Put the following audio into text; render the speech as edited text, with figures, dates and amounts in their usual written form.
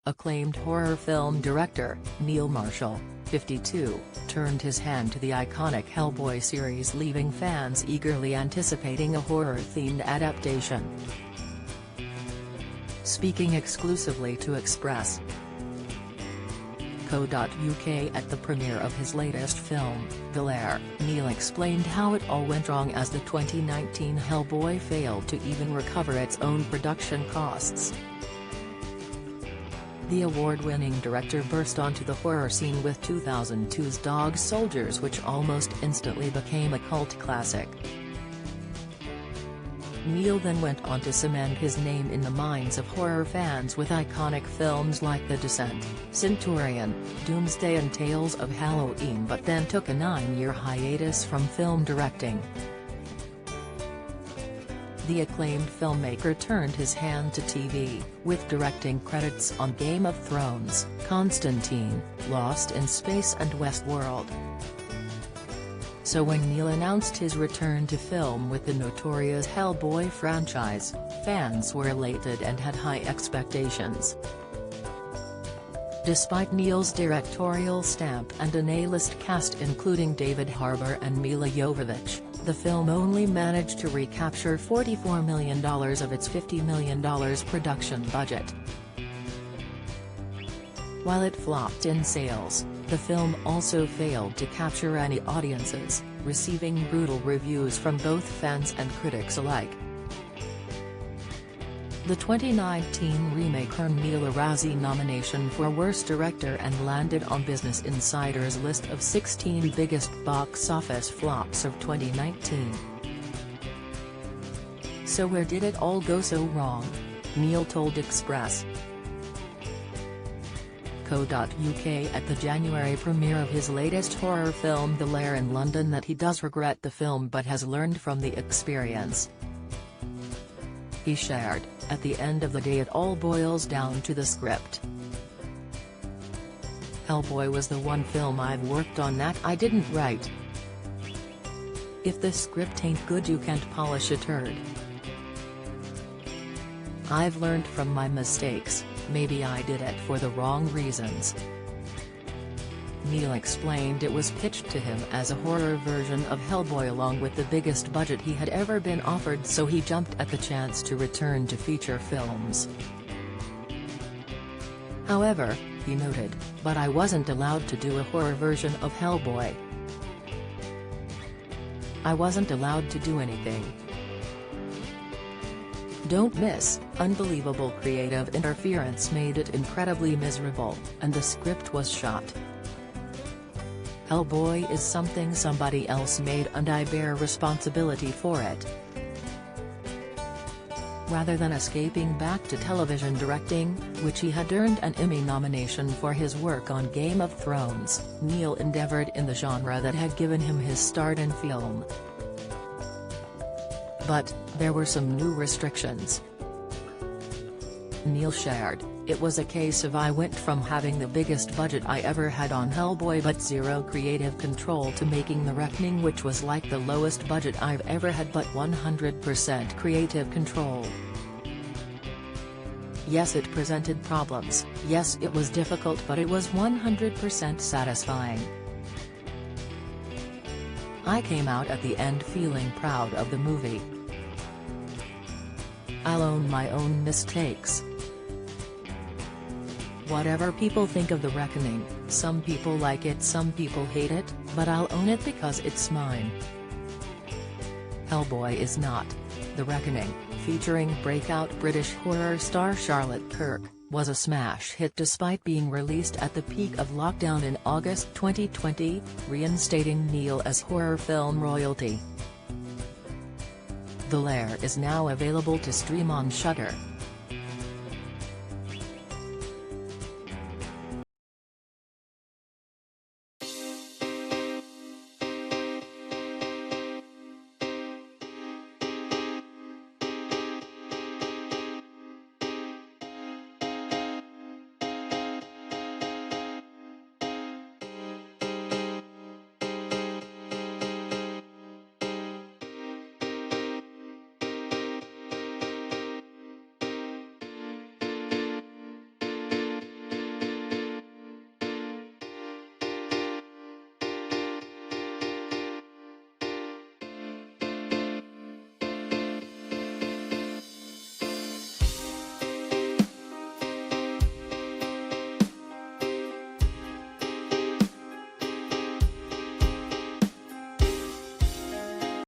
Acclaimed horror film director, Neil Marshall, 52, turned his hand to the iconic Hellboy series, leaving fans eagerly anticipating a horror-themed adaptation. Speaking exclusively to Express.co.uk at the premiere of his latest film, The Lair, Neil explained how it all went wrong as the 2019 Hellboy failed to even recover its own production costs. The award-winning director burst onto the horror scene with 2002's Dog Soldiers, which almost instantly became a cult classic. Neil then went on to cement his name in the minds of horror fans with iconic films like The Descent, Centurion, Doomsday and Tales of Halloween, but then took a 9-year hiatus from film directing. The acclaimed filmmaker turned his hand to TV, with directing credits on Game of Thrones, Constantine, Lost in Space and Westworld. So when Neil announced his return to film with the notorious Hellboy franchise, fans were elated and had high expectations. Despite Neil's directorial stamp and an A-list cast including David Harbour and Milla Jovovich, the film only managed to recapture $44 million of its $50 million production budget. While it flopped in sales, the film also failed to capture any audiences, receiving brutal reviews from both fans and critics alike. The 2019 remake earned Neil a Razzie nomination for Worst Director and landed on Business Insider's list of 16 biggest box office flops of 2019. So where did it all go so wrong? Neil told Express.co.uk at the January premiere of his latest horror film The Lair in London that he does regret the film but has learned from the experience. He shared, "At the end of the day it all boils down to the script. Hellboy was the one film I've worked on that I didn't write. If the script ain't good you can't polish a turd. I've learned from my mistakes, maybe I did it for the wrong reasons." Neil explained it was pitched to him as a horror version of Hellboy along with the biggest budget he had ever been offered, so he jumped at the chance to return to feature films. However, he noted, "But I wasn't allowed to do a horror version of Hellboy. I wasn't allowed to do anything. Don't miss, unbelievable creative interference made it incredibly miserable, and the script was shot. Hellboy is something somebody else made and I bear responsibility for it." Rather than escaping back to television directing, which he had earned an Emmy nomination for his work on Game of Thrones, Neil endeavored in the genre that had given him his start in film. But, there were some new restrictions. Neil shared, "It was a case of I went from having the biggest budget I ever had on Hellboy but zero creative control to making The Reckoning, which was like the lowest budget I've ever had but 100% creative control. Yes, it presented problems, yes it was difficult, but it was 100% satisfying. I came out at the end feeling proud of the movie. I'll own my own mistakes. Whatever people think of The Reckoning, some people like it, some people hate it, but I'll own it because it's mine. Hellboy is not. The Reckoning, featuring breakout British horror star Charlotte Kirk, was a smash hit despite being released at the peak of lockdown in August 2020, reinstating Neil as horror film royalty. The Lair is now available to stream on Shudder.